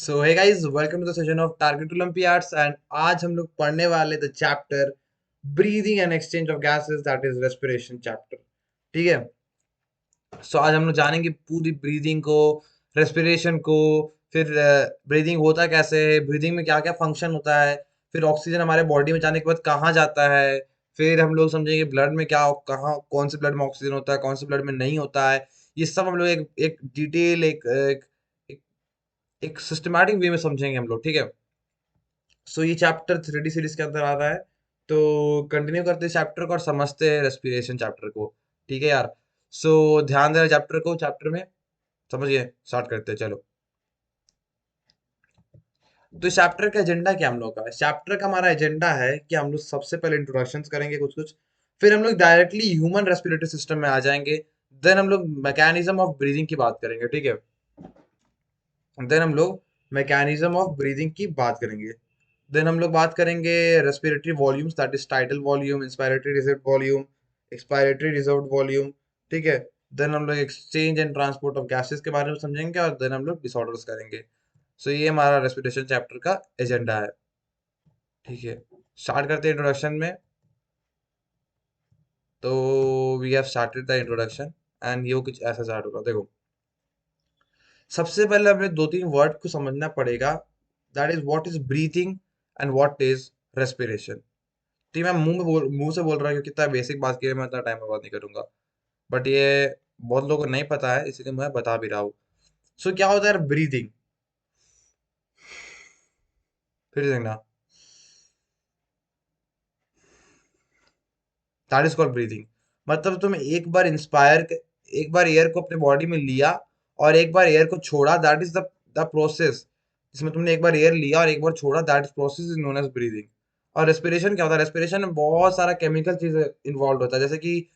So hey guys, welcome to the session of target olympiads and आज हम लोग पढ़ने वाले the chapter breathing and exchange of gases, that is respiration chapter. ठीक है। सो आज हम लोग जानेंगे पूरी ब्रीदिंग को, रेस्पिरेशन को, फिर ब्रीदिंग होता कैसे है, ब्रीदिंग में क्या क्या फंक्शन होता है, फिर ऑक्सीजन हमारे बॉडी में जाने के बाद कहाँ जाता है, फिर हम लोग समझेंगे ब्लड में क्या, कहाँ कौन से ब्लड में ऑक्सीजन होता है, कौन से ब्लड में नहीं होता है। ये सब हम लोग एक एक डिटेल एक, एक सिस्टमैटिक वे में समझेंगे हम लोग। ठीक है। सो ये चैप्टर 3D सीरीज के अंदर आ रहा है, तो कंटिन्यू करते हैं चैप्टर को और समझते हैं रेस्पिरेशन चैप्टर को। ठीक है यार। सो ध्यान देना चैप्टर को, चैप्टर में समझिए। स्टार्ट करते हैं, चलो। तो इस चैप्टर का एजेंडा क्या हम लोग का, चैप्टर का हमारा एजेंडा है कि हम लोग सबसे पहले इंट्रोडक्शंस करेंगे कुछ कुछ, फिर हम लोग डायरेक्टली ह्यूमन रेस्पिरेटरी सिस्टम में आ जाएंगे। देन हम लोग मैकेनिज्म ऑफ ब्रीदिंग की बात करेंगे। ठीक है। देन हम लोग मैकेनिज्म ऑफ ब्रीदिंग की बात करेंगे। देन हम लोग बात करेंगे respiratory volumes, that is tidal volume, inspiratory reserve volume, expiratory reserve volume. ठीक है। देन हम लोग exchange and transport of gases के बारे में समझेंगे और देन हम लोग डिसऑर्डर्स करेंगे। सो ये हमारा रेस्पिरेशन चैप्टर का एजेंडा है। ठीक है। स्टार्ट करते हैं इंट्रोडक्शन में। तो we have started the introduction and ये कुछ ऐसा स्टार्ट होगा, देखो। सबसे पहले हमें दो तीन वर्ड को समझना पड़ेगा, that is what is breathing and what is respiration. ठीक है, मैं मुंह से बोल रहा हूँ क्योंकि इतना बेसिक बात की है, मैं इतना टाइम में बात नहीं करूंगा। बट ये बहुत लोगों को नहीं पता है, इसीलिए मैं बता भी रहा हूँ। सो क्या होता है ब्रीदिंग, फिर देखना, दैट इज कॉल्ड ब्रीदिंग। मतलब तुम एक बार एयर को अपने बॉडी में लिया और एक बार एयर को छोड़ा, दैट इज द प्रोसेस। जिसमें तुमने एक बार एयर लिया और एक बार छोड़ा, that process is known as breathing. और रेस्पिरेशन क्या होता है, रेस्पिरेशन में बहुत सारा केमिकल चीज इन्वॉल्व होता है, जैसे कि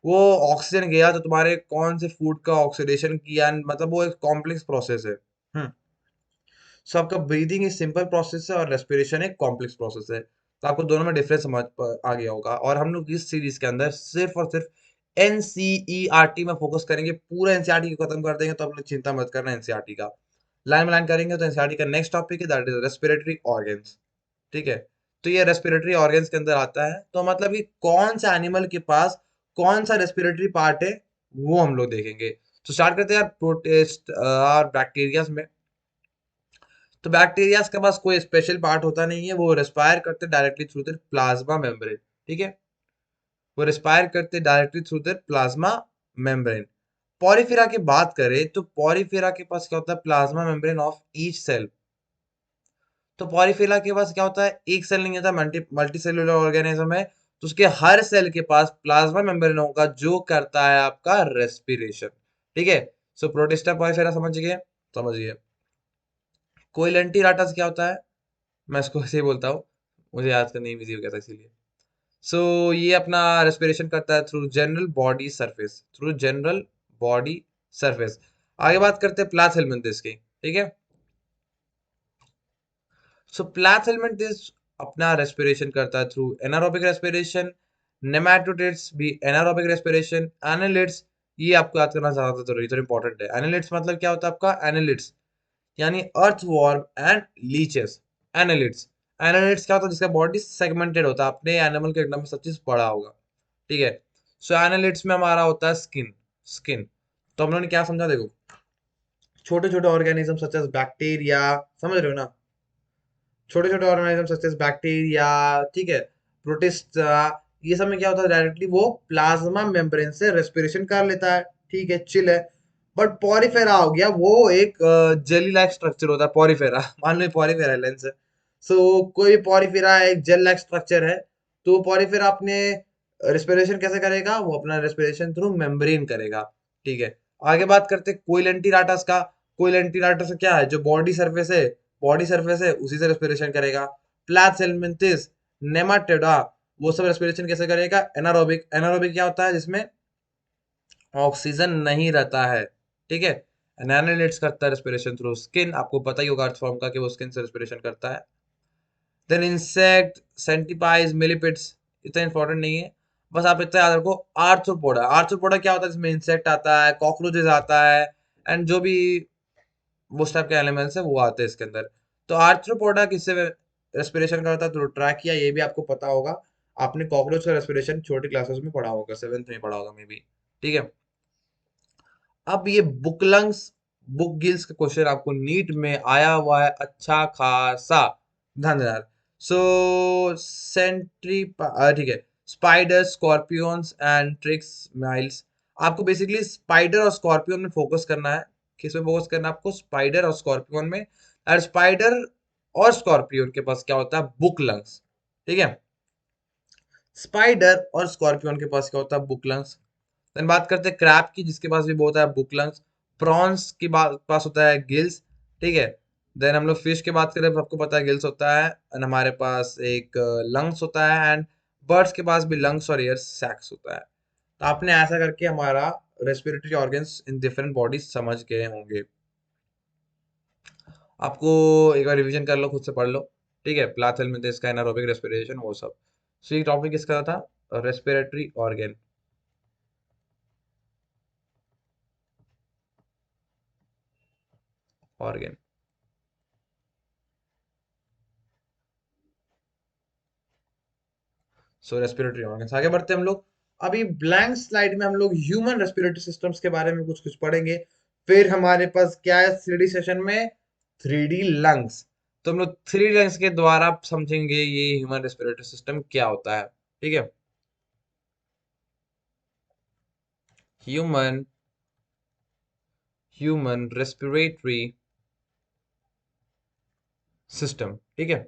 वो ऑक्सीजन गया तो तुम्हारे कौन से फूड का ऑक्सीडेशन किया, मतलब वो एक कॉम्प्लेक्स प्रोसेस है। हम्म। सो आपका ब्रीदिंग एक सिंपल प्रोसेस है और रेस्पिरेशन एक कॉम्प्लेक्स प्रोसेस है, तो आपको दोनों में डिफरेंस समझ आ गया होगा। और हम लोग इस सीरीज के अंदर सिर्फ और सिर्फ एनसीईआरटी में फोकस करेंगे, पूरा एनसीईआरटी को खत्म कर देंगे, तो आप लोग चिंता मत करना एनसीईआरटी का। लाइन में लाइन करेंगे तो एनसीईआरटी का नेक्स्ट टॉपिक है, दैट इज रेस्पिरेटरी ऑर्गन्स। ठीक है। तो ये रेस्पिरेटरी ऑर्गन्स के अंदर आता है, तो मतलब कि कौन सा एनिमल के पास कौन सा रेस्पिरेटरी पार्ट है, वो हम लोग देखेंगे। तो स्टार्ट करते हैं यार प्रोटेस्ट और बैक्टीरिया में। तो बैक्टीरिया के पास कोई स्पेशल पार्ट होता नहीं है, वो रेस्पायर करते directly through their plasma membrane. ठीक है। वो रेस्पायर करते directly through their plasma membrane. Porifera की बात करें तो पॉरीफेरा के पास क्या होता है, plasma membrane of each cell. तो पॉलीफिला के पास क्या होता है, एक सेल नहीं होता, मल्टी सेलुलर ऑर्गेनिज्म है, तो उसके हर सेल के पास प्लाज्मा मेम्ब्रेन होगा जो करता है आपका रेस्पिरेशन। ठीक है। सो प्रोटिस्टा पॉलीफेरा समझ गए, समझिए। कोइलेंटिराटस क्या होता है, मैं इसको ऐसे ही बोलता हूँ, मुझे याद करने में इजी हो गया था इसीलिए। सो ये अपना रेस्पिरेशन करता है through general body surface, through general body surface. आगे बात करते हैं प्लाथ हेलमिंथिस की। ठीक है। सो प्लैथ हेलमिंथिस अपना रेस्पिरेशन करता है थ्रू एनारोबिक रेस्पिरेशन, नेमाटोडिड्स भी एनारोबिक रेस्पिरेशन, एनालिड्स, ये आपको याद करना ज्यादा जरूरी तो इंपॉर्टेंट है। एनालिड्स मतलब क्या होता है आपका, एनालिड्स यानी earthworm and leches. Annelids, annelids क्या होता है, जिसका बॉडी सेगमेंटेड होता है, अपने एनिमल के एकदम सब चीज पढ़ा होगा। ठीक है। सो एनालिड्स में हमारा होता है स्किन। स्किन, तो हम लोगों ने क्या समझा, देखो, छोटे छोटे ऑर्गेनिज्म सच एज बैक्टीरिया, समझ रहे हो ना, छोटे छोटे ऑर्गेनिज्म सच एज बैक्टीरिया, ठीक है, प्रोटिस्टा, ये सब में क्या होता है, डायरेक्टली वो प्लाज्मा मेम्ब्रेन से रेस्पिरेशन कर लेता है। ठीक है, चिल है। बट पॉरीफेरा हो गया, वो एक जेली लाइक स्ट्रक्चर होता है पॉरीफेरा। मान लो पॉरीफेरा लेंस है। सो कोई पॉरीफेरा एक जेल लाइक स्ट्रक्चर है, तो पॉरीफेरा अपने रेस्पिरेशन कैसे करेगा, वो अपना रेस्पिरेशन थ्रू मेम्ब्रेन करेगा। ठीक है। आगे बात करते हैं कोइलेंटिराटस का। कोइलेंटिराटस क्या है, जो बॉडी सरफेस है, बॉडी सरफेस है उसी से रेस्पिरेशन करेगा। प्लैथ हेलमिंथिस, नेमाटोडा, वो सब रेस्पिरेशन कैसे करेगा, एनारोबिक। एनारोबिक क्या होता है, जिसमें ऑक्सीजन नहीं रहता है। ठीक है। एनालिट्स करता है रेस्पिरेशन थ्रू स्किन, आपको पता ही होगा अर्थ फॉर्म का कि वो स्किन से रेस्पिरेशन करता है। देन इंसेक्ट, सेंटिपाइज, मिलिपिड्स, इतना इंपॉर्टेंट नहीं है, बस आप इतना याद रखो। आर्थ्रोपोडा, आर्थ्रोपोडा क्या होता है, जिसमें इंसेक्ट आता है, कॉकरोचेस आता है, एंड जो भी वो टाइप के एलिमेंट्स है वो आते हैं इसके अंदर। तो आर्थ्रोपोडा किससे रेस्पिरेशन करता है? तो ट्रैकिया, ये भी आपको पता होगा। आपने कॉकरोच का रेस्पिरेशन छोटी क्लासेस में पढ़ा होगा, सेवेंथ में पढ़ा होगा मे बी। ठीक है। अब ये बुक लंग्स, बुक गिल्स का क्वेश्चन आपको नीट में आया हुआ है अच्छा खासा, ध्यान देना। सो सेंट्री, ठीक है, spider, scorpions and ticks mites. आपको बेसिकली स्पाइडर और स्कॉर्पियन में फोकस करना है। किस में फोकस करना है आपको? स्पाइडर और स्कॉर्पियन में। और स्पाइडर और स्कॉर्पियन के पास क्या होता है? Book lungs. ठीक है। स्पाइडर और स्कॉर्पियन के पास क्या होता है? Book lungs. देन बात करते हैं क्रैब की, जिसके पास भी बहुत है बुक लंग्स। प्रॉन्स के पास होता है गिल्स। ठीक है। देन हम लोग फिश की बात करें तो आपको पता है गिल्स होता है, एंड हमारे पास एक लंग्स होता है, एंड बर्ड्स के पास भी लंग्स और एयर सैक्स होता है। तो आपने ऐसा करके हमारा respiratory organs in different bodies समझ गए होंगे। आपको एक बार रिवीजन कर लो, खुद से पढ़ लो। ठीक है। प्लाथल में इसका एनारोबिक रेस्पिरेशन वो सब। सो ये टॉपिक किसका था? Respiratory organ. ऑर्गन। सो रेस्पिरेटरी ऑर्गन्स। आगे बढ़ते हैं हम लोग। अभी ब्लैंक स्लाइड में हम लोग ह्यूमन रेस्पिरेटरी सिस्टम्स के बारे में कुछ कुछ पढ़ेंगे। फिर हमारे पास क्या है 3D सेशन में? 3D lungs. तो हम लोग 3D लंग्स के द्वारा समझेंगे ये ह्यूमन रेस्पिरेटरी सिस्टम क्या होता है। ठीक है। Human human respiratory system. ठीक है।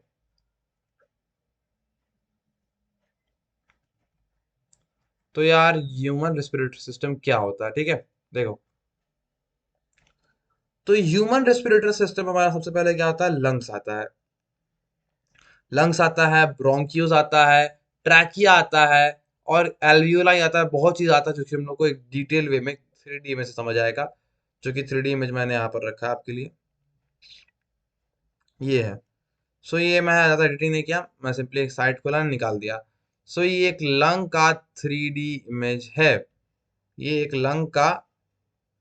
तो यार ह्यूमन रेस्पिरेटरी सिस्टम क्या होता है? ठीक है। देखो, तो ह्यूमन रेस्पिरेटरी सिस्टम हमारा सबसे पहले क्या होता है? लंग्स आता है। लंग्स आता है, ब्रोंकियोज आता है, ट्रैकिया आता है, और एल्वियोलाई आता है। बहुत चीज आता है जो कि हम लोग को एक डिटेल वे में 3D में से समझ आएगा, जो कि 3D इमेज मैंने यहाँ पर रखा है आपके लिए। ये है। सो ये मैं ज़्यादा एडिटिंग नहीं किया, मैं सिंपली एक साइट खोला निकाल दिया। सो ये एक लंग का 3D इमेज है। ये एक लंग का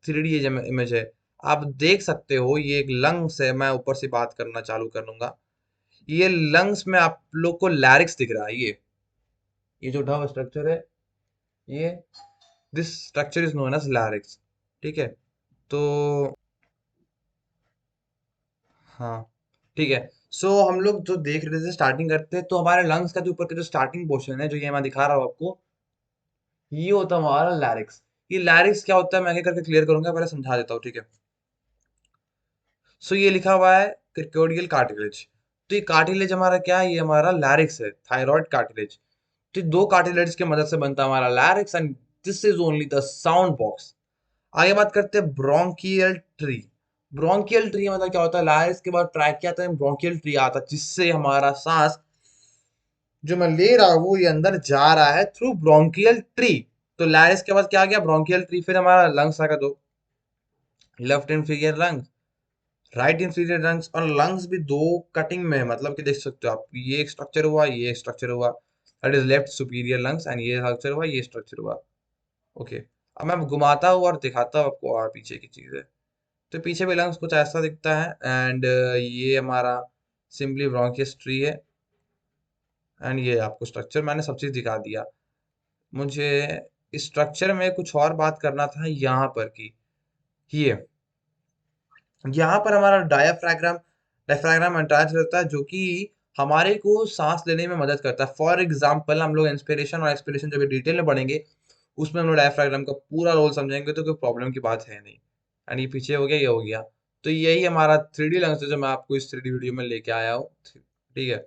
3D इमेज है। आप देख सकते हो ये एक लंग से, मैं ऊपर से बात करना चालू कर लूंगा। ये लंग्स में आप लोग को लैरिक्स दिख रहा है। ये जो ढव स्ट्रक्चर है, ये this structure is known as larynx. ठीक है। तो हाँ, ठीक है। सो हम लोग जो देख रहे थे, स्टार्टिंग करते हैं, तो हमारे लंग्स का जो ऊपर का जो स्टार्टिंग पोर्शन है, जो ये मैं दिखा रहा हूँ आपको, ये होता है हमारा लैरिक्स। ये लैरिक्स क्या होता है मैं आगे करके क्लियर करूंगा, पहले समझा देता हूँ। ठीक है। सो ये लिखा हुआ है क्रिकोडियल कार्टिलेज। तो ये कार्टिलेज हमारा क्या है? ये हमारा लैरिक्स है, थायराइड कार्टिलेज। तो ये दो कार्टिलेज की मदद से बनता है हमारा larynx, and this is only the sound box. आगे बात करते हैं ब्रोंकियल ट्री। ब्रोंकियल ट्री मतलब क्या होता है? लैरिक्स के बाद ट्रैकिया आता है, ब्रोंकियल ट्री आता है, जिससे हमारा सांस जो मैं ले रहा हूँ ये अंदर जा रहा है थ्रू ब्रोंकियल ट्री। तो लैरिक्स के बाद क्या आ गया? Bronchial tree. फिर हमारा लंग्स आ गया, दो, left inferior lungs, right inferior lungs. और लंग्स भी दो कटिंग में है, मतलब कि देख सकते हो आप, ये एक स्ट्रक्चर हुआ, ये एक स्ट्रक्चर हुआ, that is left superior lungs, and ये स्ट्रक्चर हुआ, ये स्ट्रक्चर हुआ। ओके। अब मैं घुमाता हूँ और दिखाता हूँ आपको और पीछे की चीजें। तो पीछे भी लंग्स कुछ ऐसा दिखता है, एंड ये हमारा सिंपली ब्रोंकियस ट्री है, एंड ये आपको स्ट्रक्चर मैंने सब चीज दिखा दिया। मुझे इस स्ट्रक्चर में कुछ और बात करना था यहाँ पर की, ये यहाँ पर हमारा डायाफ्राग्राम, डायफ्राग्राम अटैच रहता है, जो कि हमारे को सांस लेने में मदद करता है। फॉर एग्जाम्पल हम लोग इंस्पिरेशन और एक्सपिरेशन जब डिटेल में पढ़ेंगे, उसमें हम लोग डायफ्राग्राम का पूरा रोल समझेंगे, तो कोई प्रॉब्लम की बात है नहीं। एंड ये पीछे हो गया, ये हो गया। तो यही हमारा 3D लंग्स है, जो मैं आपको इस 3D वीडियो में लेके आया हूँ। ठीक है।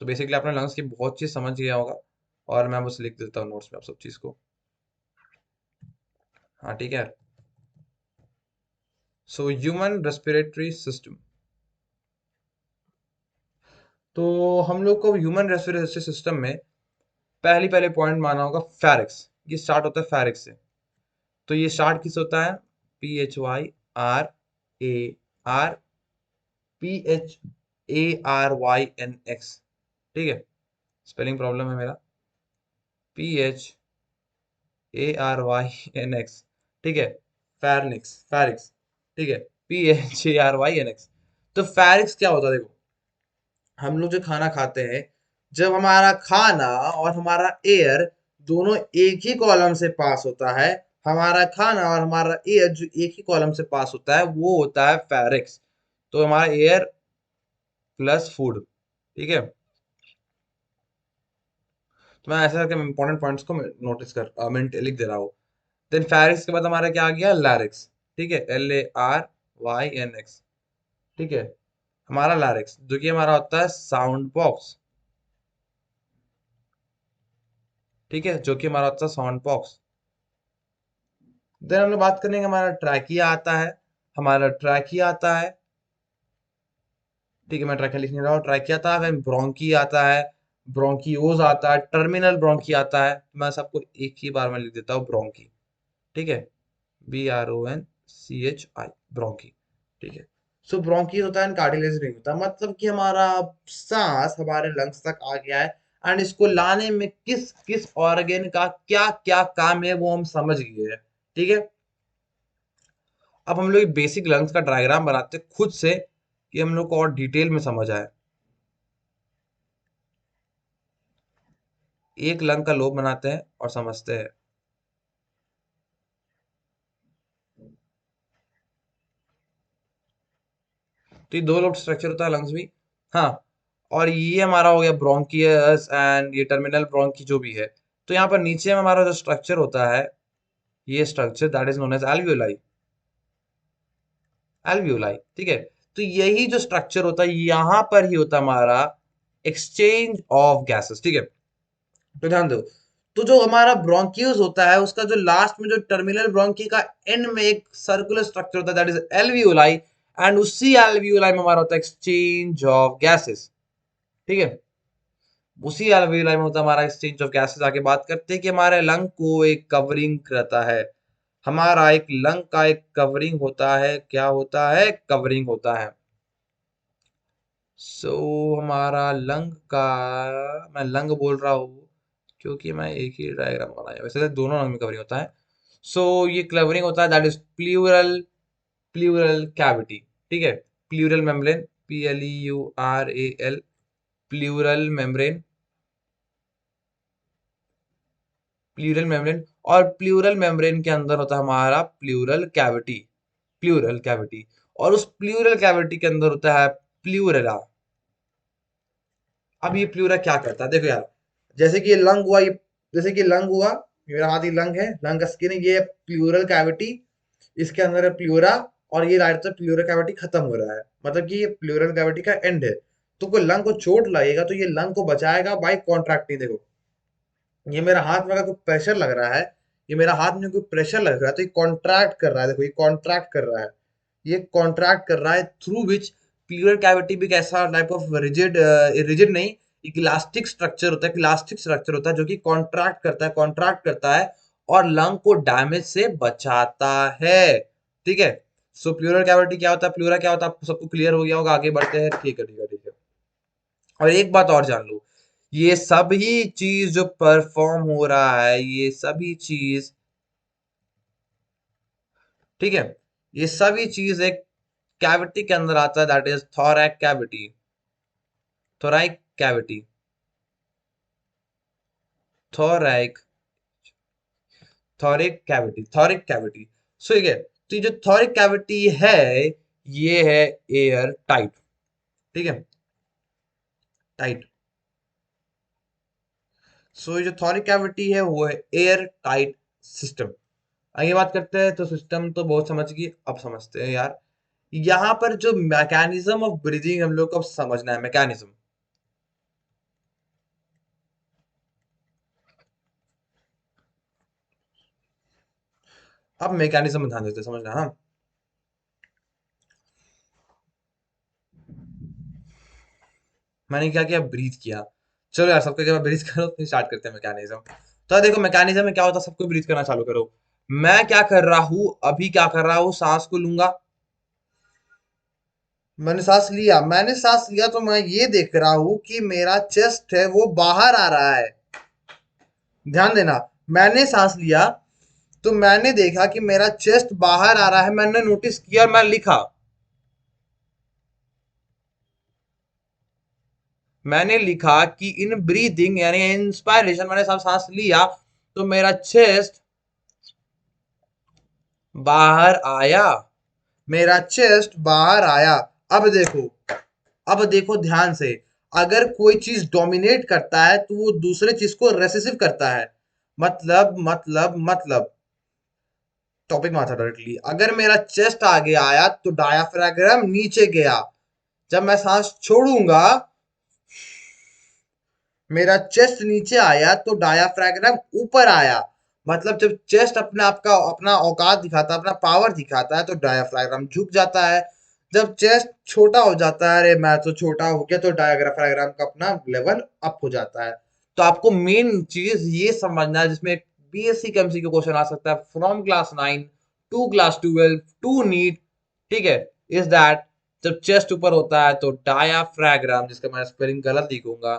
तो बेसिकली आपने लंग्स की बहुत चीज समझ गया होगा, और मैं बस लिख देता हूँ नोट्स में आप सब चीज को। हाँ, ठीक है। So human respiratory system. तो हम लोग को ह्यूमन रेस्पिरेटरी सिस्टम में पहली पहले पॉइंट माना होगा फेरिक्स। ये स्टार्ट होता है फेरिक्स से। तो ये स्टार्ट किस होता है? PHYRARPHARYNX। ठीक है। स्पेलिंग प्रॉब्लम है मेरा। PHARYNX। ठीक है। फेरनिक्स, फेरिक्स। ठीक है। PHARYNX। तो फेरिक्स क्या होता है देखो, हम लोग जो खाना खाते हैं, जब हमारा खाना और हमारा एयर दोनों एक ही कॉलम से पास होता है, हमारा खाना और हमारा एयर जो एक ही कॉलम से पास होता है वो होता है फेरिक्स। तो हमारा एयर प्लस फूड, ठीक है। तो मैं ऐसा करके इंपॉर्टेंट पॉइंट्स को नोटिस कर मैं लिख दे रहा हूँ। देन फेरिक्स के बाद हमारा क्या आ गया, लैरिक्स, ठीक है, LARYNX, ठीक है। हमारा लैरिक्स जो कि हमारा होता है साउंड बॉक्स, ठीक है, जो कि हमारा होता है साउंड बॉक्स। देन हम लोग बात करेंगे, हमारा ट्रैकिया आता है, हमारा ट्रैकिया आता है, ठीक है, मैं ट्रैकिया लिख नहीं रहा हूँ, ट्रैकिया आता है, ब्रोंकी आता है, ब्रोंकियोज आता है, टर्मिनल ब्रोंकी आता है। मैं सबको एक ही बार में लिख देता हूँ, ब्रोंकी, ठीक है, BRONCHI, ब्रोंकी, ठीक है। सो ब्रोंकी होता है, कार्टिलेज नहीं होता, मतलब कि हमारा सांस हमारे लंग्स तक आ गया है, एंड इसको लाने में किस किस ऑर्गन का क्या क्या काम है वो हम समझ गए हैं, ठीक है। अब हम लोग बेसिक लंग्स का डायग्राम बनाते हैं खुद से, कि हम लोग को और डिटेल में समझ आए। एक लंग का लोब बनाते हैं और समझते हैं। तो ये दो लोब स्ट्रक्चर होता है लंग्स भी, हाँ। और ये हमारा हो गया ब्रोंकियस एंड ये टर्मिनल ब्रोंकी जो भी है। तो यहाँ पर नीचे में हमारा जो स्ट्रक्चर होता है, ये structure that is known as alveoli, alveoli, ठीक है। तो यही जो स्ट्रक्चर होता है, यहाँ पर ही होता है हमारा एक्सचेंज ऑफ गैसेस, ठीक है। तो ध्यान दो, तो जो हमारा ब्रोंकियस होता है उसका जो लास्ट में जो टर्मिनल ब्रोंकी का एंड में एक सर्कुलर स्ट्रक्चर होता है दैट इज एल्वियोलाई, एंड उसी एल्वियोलाई में हमारा होता है एक्सचेंज ऑफ गैसेस, ठीक है। उसी एल्वियोलाई में होता है हमारा एक्सचेंज ऑफ गैसेस। आगे बात करते हैं कि हमारे लंग को एक कवरिंग रहता है, हमारा एक लंग का एक कवरिंग होता है, क्या होता है, कवरिंग होता है। सो हमारा लंग का, मैं लंग बोल रहा हूँ क्योंकि मैं एक ही डायग्राम बनाया, वैसे तो दोनों लंग में कवरिंग होता है। सो ये कवरिंग होता है that is pleural, pleural cavity, ठीक है। Pleural membrane, PLEURAL, pleural membrane, pleural membrane. और प्लूरल मेम्ब्रेन के अंदर होता है हमारा प्लूरल कैविटी, प्लूरल कैविटी। और उस प्लूरल कैविटी के अंदर होता है प्लूरेला। अब ये प्लूरा क्या करता है देखो यार, जैसे कि ये लंग हुआ, ये जैसे कि लंग हुआ, मेरा हाथ ही लंग है, लंग का स्किन है, ये प्लूरल कैविटी, इसके अंदर है प्लूरा, और ये राइट तरफ प्लूरल कैविटी खत्म हो रहा है, मतलब कि ये प्लूरल कैविटी का एंड है। तो कोई लंग को चोट लगेगा तो ये लंग को बचाएगा बाय कॉन्ट्रैक्टिंग। देखो ये मेरा हाथ में अगर कोई प्रेशर लग रहा है, ये मेरा हाथ में कोई प्रेशर लग रहा है तो ये कॉन्ट्रैक्ट कर रहा है, देखो ये कॉन्ट्रैक्ट कर रहा है, ये कॉन्ट्रैक्ट कर रहा है, थ्रू विच प्लूरल कैविटी भी एक ऐसा टाइप ऑफ रिजिड, रिजिड नहीं, एक इलास्टिक स्ट्रक्चर होता है, इलास्टिक स्ट्रक्चर होता है जो कि कॉन्ट्रैक्ट करता है, कॉन्ट्रैक्ट करता है और लंग को डैमेज से बचाता है, ठीक है। सो प्लूरल कैविटी क्या होता है, प्लूरा क्या होता है, आपको सबको क्लियर हो गया होगा, आगे बढ़ते हैं, ठीक है ठीक है ठीक है। और एक बात और जान लो, ये सभी चीज जो परफॉर्म हो रहा है, ये सभी चीज, ठीक है, ये सभी चीज एक कैविटी के अंदर आता है दैट इज थोरैक कैविटी, थोरैक कैविटी, थोरैक, थोरिक कैविटी, थोरिक कैविटी। सो ठीक है, तो ये जो थोरिक कैविटी है ये है एयर टाइट, ठीक है, टाइट। सो ये जो थोरिक कैविटी है वो है एयर टाइट सिस्टम। आगे बात करते हैं, तो सिस्टम तो बहुत समझ गए, अब समझते हैं यार यहाँ पर जो मैकेनिज्म ऑफ ब्रीदिंग हम लोग को अब समझना है, मैकेनिज्म। अब मैकेनिज्म में ध्यान देते हैं, समझना, हाँ। मैंने क्या किया, ब्रीथ किया। चलो यार सबको एक बार ब्रीथ करो फिर स्टार्ट करते हैं मैकेनिज्म। तो देखो मैकेनिज्म में क्या होता है, सबको ब्रीथ करना चालू करो। मैं क्या कर रहा हूँ अभी, क्या कर रहा हूँ, सांस को लूंगा, मैंने सांस लिया, मैंने सांस लिया तो मैं ये देख रहा हूं कि मेरा चेस्ट है वो बाहर आ रहा है। ध्यान देना, मैंने सांस लिया तो मैंने देखा कि मेरा चेस्ट बाहर आ रहा है, मैंने नोटिस किया, मैं लिखा। मैंने लिखा कि इन ब्रीदिंग यानी इंस्पायरेशन, मैंने सब सांस लिया तो मेरा चेस्ट बाहर आया, मेरा चेस्ट बाहर आया। अब देखो, अब देखो ध्यान से, अगर कोई चीज डोमिनेट करता है तो वो दूसरे चीज को रेसेसिव करता है। मतलब टॉपिक में आता डायरेक्टली, अगर मेरा चेस्ट आगे आया तो डायाफ्राम नीचे गया। जब मैं सांस छोड़ूंगा, मेरा चेस्ट नीचे आया तो डायाफ्राम ऊपर आया। मतलब जब चेस्ट अपने आप का अपना औकात दिखाता है, अपना पावर दिखाता है, तो डायाफ्राम झुक जाता है। जब चेस्ट छोटा हो जाता है, अरे मैं तो छोटा हो गया, तो डायाफ्राम का अपना लेवल अप हो जाता है। तो आपको मेन चीज ये समझना है, जिसमें बेसिक एमसीक्यू क्वेश्चन आ सकता है from class 9 to class 12 to NEET, ठीक है, इज दैट जब चेस्ट ऊपर होता है तो डायाफ्राम, जिसका मैं स्पेलिंग गलत लिखूंगा,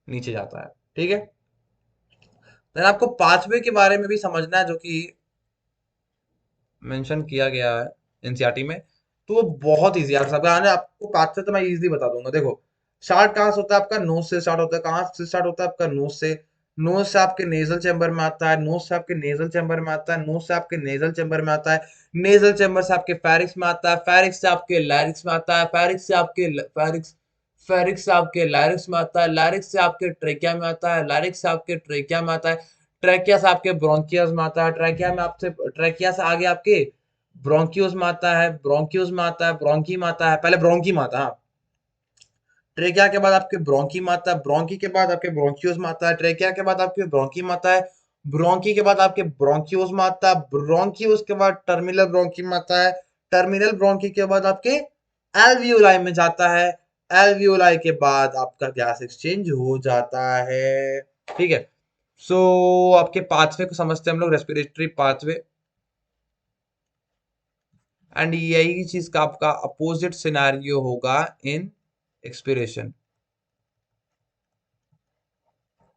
नीचे जाता है। ठीक है, देन आपको पाथवे के बारे में भी समझना है, जो कि मेंशन किया गया है एनसीईआरटी में। तो वो बहुत इजी है, आप सबका आने आपको पाथवे तो मैं इजीली बता दूंगा। देखो, स्टार्ट कहाँ से होता है आपका, नोज से स्टार्ट होता है। कहाँ से स्टार्ट होता है आपका, नोज से। नोज से आपके नेजल चैम्बर में आता है, नोज से आपके नेजल चैम्बर में आता है, नोज से आपके नेजल चैम्बर में आता है, नेजल चैम्बर से आपके फेरिक्स में आता है, फेरिक्स से आपके लैरिक्स में आता है, फेरिक्स से आपके फेरिक्स फेरिक्स से आपके लैरिक्स में आता है, लैरिक्स से आपके ट्रेकिया में आता है, लैरिक्स से आपके ट्रेकिया में आता है, ट्रैकिया से आपके ब्रोंकियस में आता है, ट्रैकिया में आपसे ट्रैकिया से आगे आपके ब्रोंकियोस में आता है, ब्रोंकियोस में आता है, ब्रोंकी में आता है, पहले ब्रोंकी में आता है, हाँ। ट्रेकिया के बाद आपके ब्रोंकी में आता है, ब्रोंकी के बाद आपके ब्रोंकियोस में आता है, ट्रेकिया के बाद आपके ब्रोंकी में आता है, ब्रोंकी के बाद आपके ब्रोंकियोस में आता है, ब्रोंकियोस के बाद टर्मिनल ब्रोंकी में आता है, टर्मिनल ब्रोंकी के बाद आपके एल्वियोलाई में जाता है, एल्वियोलाई के बाद आपका गैस एक्सचेंज हो जाता है। ठीक है, सो आपके पाथवे को समझते हैं हम लोग, रेस्पिरेटरी पाथवे। एंड यही चीज का आपका अपोजिट सिनेरियो होगा इन एक्सपिरेशन।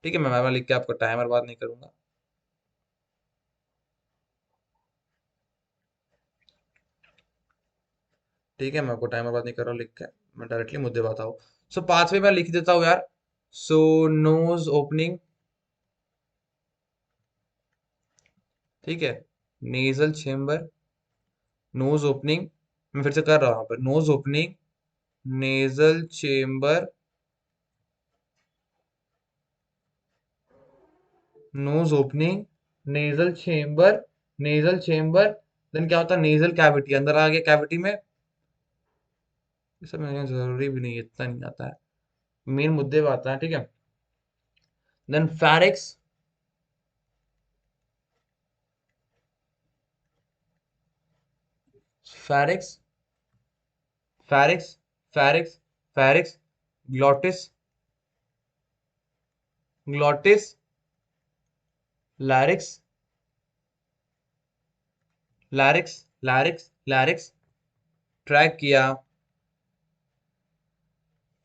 ठीक है, मैं लिख के आपको टाइमर बात नहीं करूंगा। ठीक है, मैं आपको टाइमर बात नहीं कर रहा हूँ लिख के, मैं डायरेक्टली मुद्दे बात आऊँ। सो पांचवे मैं लिख देता हूँ यार। सो नोज ओपनिंग, ठीक है, नेजल चेम्बर, नोज ओपनिंग, मैं फिर से कर रहा हूँ यहाँ पर, nose opening, nasal chamber, nose opening, nasal chamber, nasal chamber, then क्या होता है, नेजल कैविटी, अंदर आ गया कैविटी में। ये सब मेरे जरूरी भी नहीं है, इतना नहीं आता है, मेन मुद्दे पे आता है। ठीक है, then pharynx, pharynx, pharynx, pharynx, pharynx, glottis, glottis, larynx, larynx, larynx, larynx, trachea,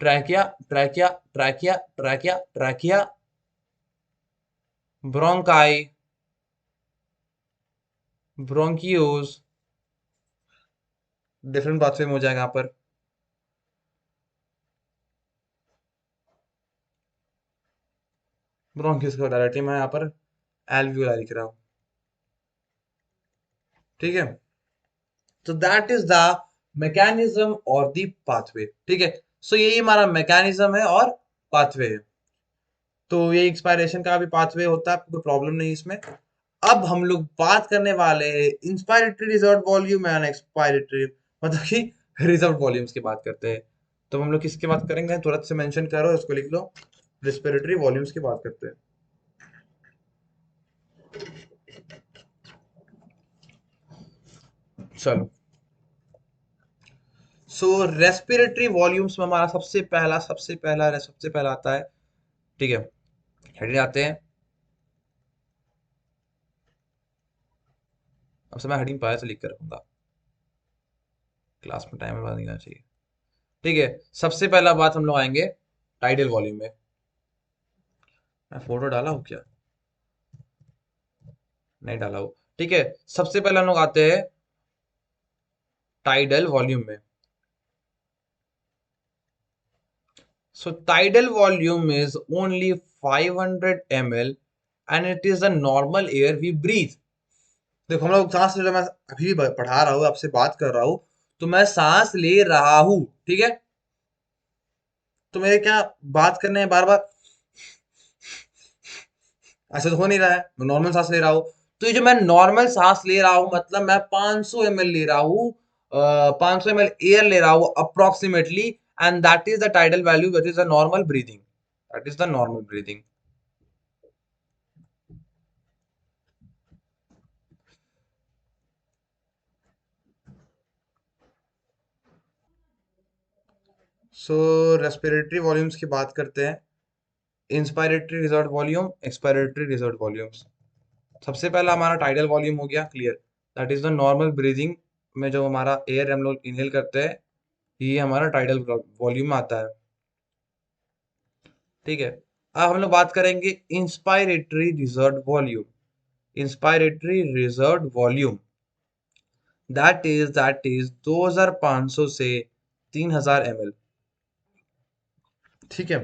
trachea, trachea, trachea, trachea, trachea, bronchi, bronchioles, different pathway में हो जाएगा यहाँ पर। ब्रोंकियोज को डायरेक्टली मैं यहाँ पर एल्वियोलाई लिख रहा हूँ। ठीक है, तो दैट इज द मैकेनिज्म और द पाथवे। ठीक है, सो यही हमारा मैकेनिज्म है और पाथवे है। तो ये एक्सपायरेशन का भी पाथवे होता है, कोई प्रॉब्लम नहीं इसमें। अब हम लोग बात करने वाले हैं inspiratory reserve volume and expiratory, मतलब कि रिजर्व वॉल्यूम्स की बात करते हैं। तो हम लोग किसकी बात करेंगे, तुरंत से मेंशन करो, इसको लिख लो, रिस्पिरेटरी वॉल्यूम्स की बात करते हैं। चलो, सो रेस्पिरेटरी वॉल्यूम्स में हमारा सबसे पहला आता है। ठीक है, हेडिंग आते हैं। अब से मैं हेडिंग पहले से लिख कर रखूंगा, क्लास में टाइम बर्बाद नहीं करना चाहिए। ठीक है, सबसे पहला बात हम लोग आएंगे टाइडल वॉल्यूम में। मैं फोटो डाला हूँ क्या, नहीं डाला हूँ। ठीक है, सबसे पहले हम लोग आते हैं टाइडल वॉल्यूम में। So tidal volume is only 500 ml and it is the normal air we breathe. देखो हम लोग सांस ले रहे हैं, मैं अभी भी पढ़ा रहा हूँ, आपसे बात कर रहा हूँ, तो मैं सांस ले रहा हूँ, ठीक है। तो मेरे क्या बात करने हैं बार बार, ऐसे तो हो नहीं रहा है, मैं नॉर्मल सांस ले रहा हूँ। तो ये जो मैं नॉर्मल सांस ले रहा हूँ मतलब मैं 500 ml ले रहा हूँ, 500 ml एयर ले रहा हूँ approximately, and that is the tidal value, that is the normal breathing, that is the normal breathing. So respiratory volumes की बात करते हैं। Inspiratory reserve volume, expiratory reserve volumes. सबसे पहला हमारा टाइडल वॉल्यूम हो गया clear, that is the normal breathing में जो हमारा एयर हम लोग इनहेल करते हैं, ये हमारा टाइडल वॉल्यूम आता है, ठीक है। अब हम लोग बात करेंगे inspiratory reserve volume. Inspiratory reserve volume that is 2500 से 3000 ml, ठीक है।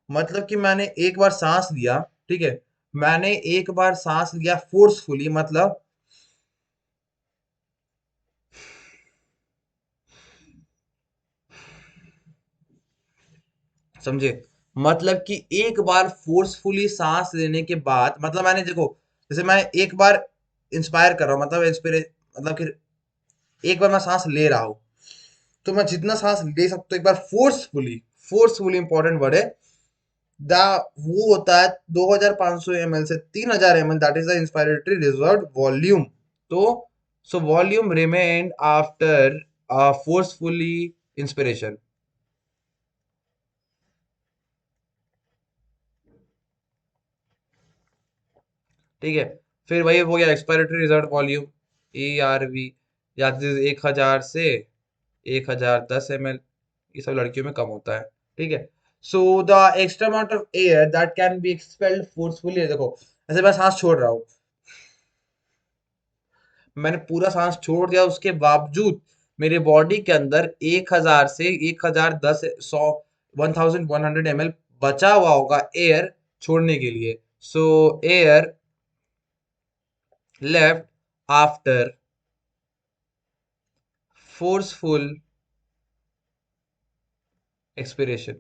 मतलब कि मैंने एक बार सांस लिया, ठीक है, मैंने एक बार सांस लिया फोर्सफुली, मतलब समझे, मतलब कि एक बार फोर्सफुली सांस लेने के बाद, मतलब मैंने देखो, जैसे मैं एक बार इंस्पायर कर रहा हूँ, मतलब इंस्पिरे, मतलब कि एक बार मैं सांस ले रहा हूँ, तो मैं जितना सांस ले सकता हूँ एक बार फोर्सफुली, फोर्सफुली इंपॉर्टेंट वर्ड है, द वो होता है 2500 ml से 3000 ml, that is the inspiratory reserve volume. तो so volume remain after forcefully inspiration, ठीक है। फिर वही हो गया एक्सपायरेटरी रिजर्व वॉल्यूम, ARV, या 1000 से 1010 ml, ये सब लड़कियों में कम होता है, ठीक है। So the extra amount of air that can be expelled forcefully, देखो ऐसे मैं सांस छोड़ रहा हूँ, मैंने पूरा सांस छोड़ दिया, उसके बावजूद मेरे बॉडी के अंदर 1000 से 1010 100 1100 ml बचा हुआ होगा एयर छोड़ने के लिए। सो air left after forceful expiration,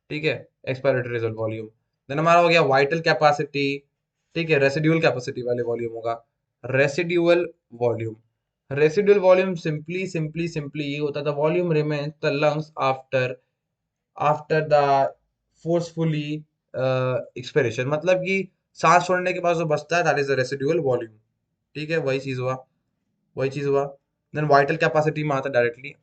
ठीक है, एक्सपायरेटरी रिजल्ट वॉल्यूम। देन हमारा हो गया वाइटल कैपेसिटी, ठीक है, रेसिड्यूअल कैपेसिटी वाले वॉल्यूम होगा residual volume. Residual volume simply simply simply ये होता था, volume remains the lungs after after the forcefully expiration, मतलब कि सांस छोड़ने के बाद जो बचता है that is the residual volume, ठीक है, वही चीज हुआ, वही चीज हुआ। देन वाइटल कैपेसिटी में आता डायरेक्टली,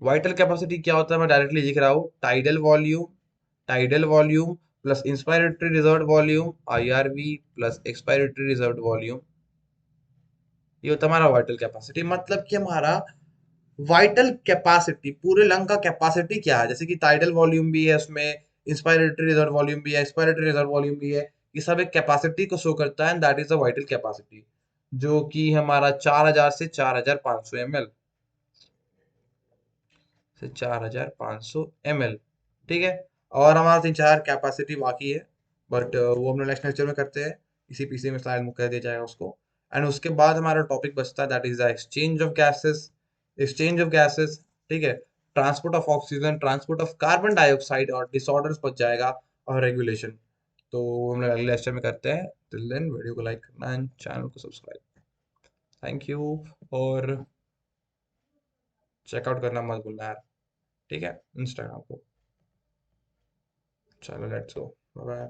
वाइटल कैपेसिटी क्या होता है, मैं डायरेक्टली लिख रहा हूँ, tidal volume plus inspiratory reserve volume, IRV plus expiratory reserve volume, ये होता है हमारा वाइटल कैपेसिटी। मतलब कि हमारा वाइटल कैपेसिटी, पूरे लंग का कैपेसिटी क्या है, जैसे कि टाइडल वॉल्यूम भी है उसमें, इंस्पायरेटरी रिजर्व वॉल्यूम भी है, एक्सपायरेटरी रिजर्व वॉल्यूम भी है, ये सब एक कैपेसिटी को शो करता है, and that is the vital capacity, जो कि हमारा 4000 से 4500 ml, से 4500 ml, ठीक है। और हमारा 3 4 कैपेसिटी बाकी है, बट वो हम लोग नेक्स्ट लेक्चर में करते हैं, इसी पीसी में स्लाइड में कर दिया जाएगा उसको। एंड उसके बाद हमारा टॉपिक बचता है that is the exchange of gases, exchange of gases, ठीक है, transport of oxygen, transport of carbon dioxide और डिसऑर्डर्स बच जाएगा, और रेगुलेशन। तो हम लोग अगले लेक्चर में करते हैं, टिल देन वीडियो को लाइक करना एंड चैनल को सब्सक्राइब, थैंक यू। और चेकआउट करना मत भूलना यार, ठीक है, इंस्टाग्राम को। चलो लेट्स गो, बाय बाय।